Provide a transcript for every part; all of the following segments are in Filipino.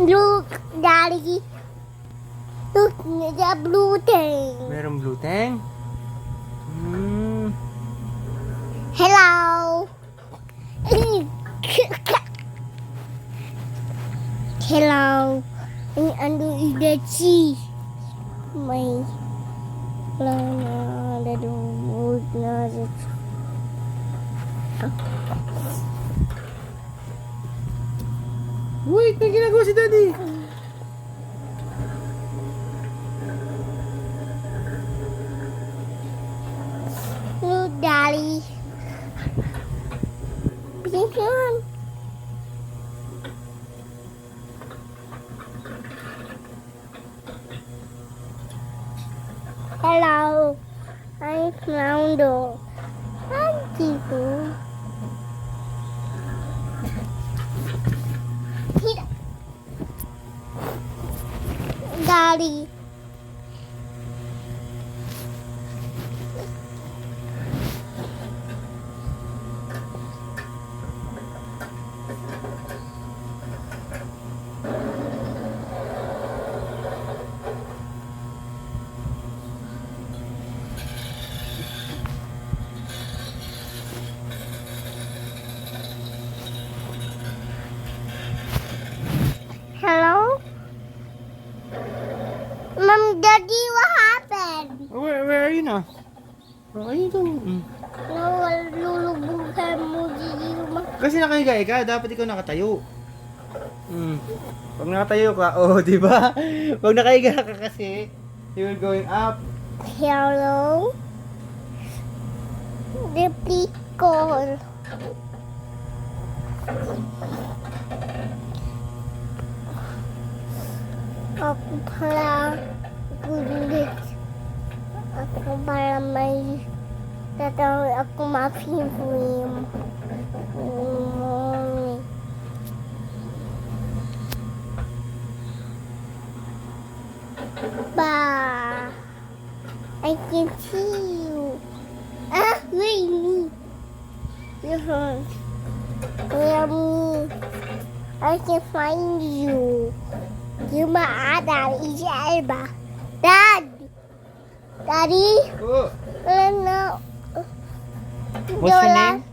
Look, Daddy. Look, the blue thing. Merong blue tang? Hello. Hello. And under the cheese. My lana, the wood, Wait, may ginagawa si Daddy. Look, Daddy. Pink one. Hello, I'm Flounder. Thank you. Here. Daddy. Hello? Mom, Daddy, what happened? Where are you now? Oh, ayun ito. Nalulubughan mo, Gigi. Kasi nakahiga ka, dapat ikaw nakatayo. Pag nakatayo ka, di ba? Pag nakahiga ka kasi, you will going up. Hello? The people. Ako pala gulit. Ako pala may tatawag ako ma-film. Ba, I can see you. Ah, wait me. Where me? I can find you. Yung maada, Iselba. Dad! Daddy? Oh, Ano? what's your name?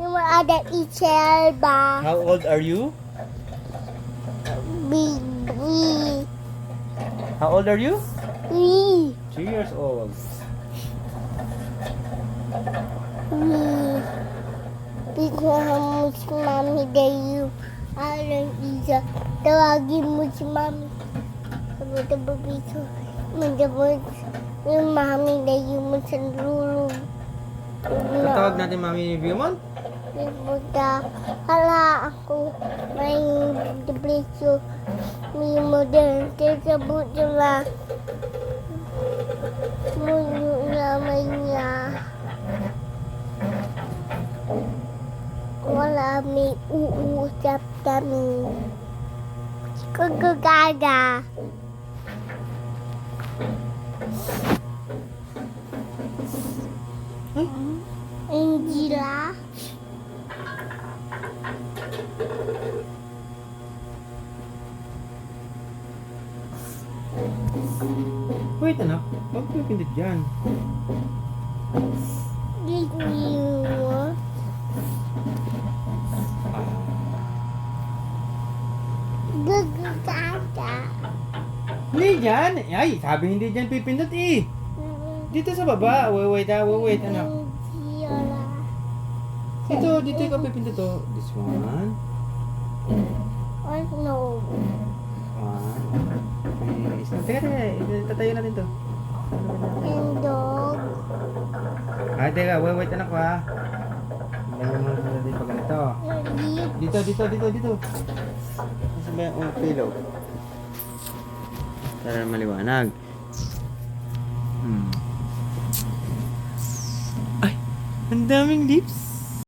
Yung maada, Iselba. How old are you? Baby. How old are you? 3. 3 years old. Bigyan mo si Mami Dayo. Alam isa. Tawagin mo si Mami. Sabi na babito. Mandabot yung Mami Dayo mo sa lulog. Tawag natin Mami Viewmont? Buta. Hala ako. May depresyo. May modern. Kasabot nila. Mulo naman niya. Wala may uusap kami. Kagagaga. Angela. Wait anak, huwag mo pindot dyan. Did you? Gagagaga. Hindi dyan. Ay, sabi hindi dyan pipindot eh. Dito sa baba. Wait anak. Angela. Dito ikaw pipindot oh. This one. Or no? One. Tere, tatayo natin to. And dog. Teka, wait anak ko ha. Lagyan mo na dito pag ganito. Dito. Kasi ba yung pillow? Para maliwanag. Ay, ang daming lips.